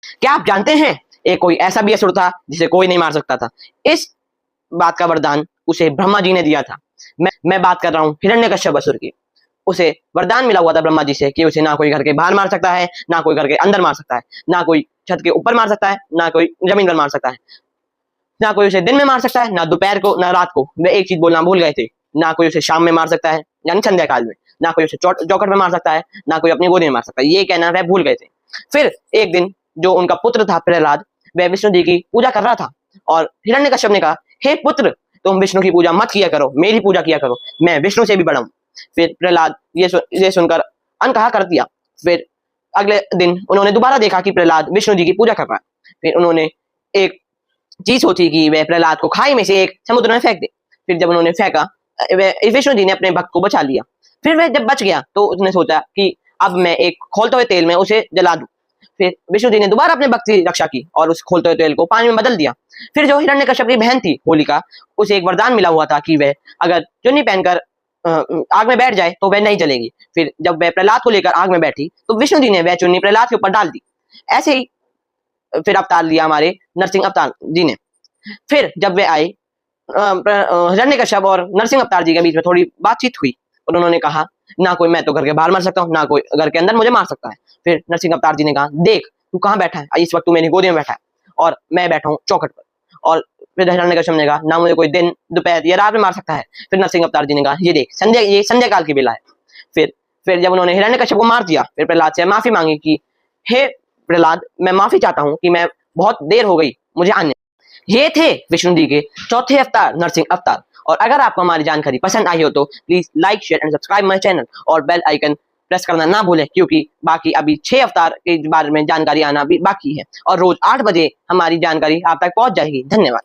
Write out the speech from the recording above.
क्या आप जानते हैं एक कोई ऐसा भी असुर था जिसे कोई नहीं मार सकता था। इस बात का वरदान उसे ब्रह्मा जी ने दिया था। मैं बात कर रहा हूँ हिरण्यकश्यप असुर की। उसे वरदान मिला हुआ था ब्रह्मा जी से कि उसे ना कोई घर के बाहर मार सकता है, ना कोई घर के अंदर मार सकता है, ना कोई छत के ऊपर मार सकता है, ना कोई जमीन पर मार सकता है, ना कोई उसे दिन में मार सकता है, ना दोपहर को, ना रात को। वे एक चीज बोलना भूल गए थे, ना कोई उसे शाम में मार सकता है यानी संध्या काल में, ना कोई उसे चौखट में मार सकता है, ना कोई अपनी गोदी में मार सकता है। ये कहना वह भूल गए थे। फिर एक दिन जो उनका पुत्र था प्रहलाद, वह विष्णु जी की पूजा कर रहा था और हिरण्यकश्यप ने कहा, हे पुत्र, तुम विष्णु की पूजा मत किया करो, मेरी पूजा किया करो, मैं विष्णु से भी बड़ा हूँ। फिर प्रहलाद ये सुनकर अनकहा कर दिया। फिर अगले दिन उन्होंने दोबारा देखा कि प्रहलाद विष्णु जी की पूजा कर रहा है। फिर उन्होंने एक चीज सोची कि वह प्रहलाद को खाई में से एक समुद्र में फेंक दे। फिर जब उन्होंने फेंका, विष्णु जी ने अपने भक्त को बचा लिया। फिर वह जब बच गया तो उसने सोचा कि अब मैं एक खोलते हुए तेल में उसे जला दूं। फिर विष्णु जी ने दोबारा अपने भक्त की रक्षा की और उस खोलते हुए तेल को पानी में बदल दिया। फिर जो हिरण्यकश्यप की बहन थी होलिका, उसे एक वरदान मिला हुआ था कि वह अगर चुन्नी पहनकर आग में बैठ जाए तो वह नहीं जलेगी। फिर जब वह प्रहलाद को लेकर आग में बैठी तो विष्णु जी ने वह चुन्नी प्रहलाद के ऊपर डाल दी। ऐसे ही फिर अवतार लिया हमारे नरसिंह अवतार जी ने। फिर जब वे आए, हिरण्यकश्यप और नरसिंह अवतार जी के बीच में थोड़ी बातचीत हुई और उन्होंने कहा, ना कोई मैं तो घर के बाहर मर सकता हूँ, ना कोई घर के अंदर मुझे मार सकता है। फिर नरसिंह अवतार जी ने कहा, देख तू कहाँ बैठा है, इस वक्त तू मेरी गोदी में बैठा है और मैं बैठा हूँ चौखट पर। और फिर हिरण्यकश्यप ने कहा, ना मुझे कोई दिन दोपहर या रात में मार सकता है। फिर नरसिंह अवतार जी ने कहा, ये देख ये संध्या काल की बेला है। फिर जब उन्होंने हिरण्यकश्यप को मार दिया, फिर प्रहलाद से माफी मांगी कि हे प्रहलाद, मैं माफी चाहता हूँ कि मैं बहुत देर हो गई मुझे आने। ये थे विष्णु जी के चौथे अवतार नरसिंह अवतार। और अगर आपको हमारी जानकारी पसंद आई हो तो please like, share and subscribe my channel और बेल आइकन प्रेस करना ना भूलें, क्योंकि बाकी अभी 6 अवतार के बारे में जानकारी आना भी बाकी है और रोज 8 बजे हमारी जानकारी आप तक पहुंच जाएगी। धन्यवाद।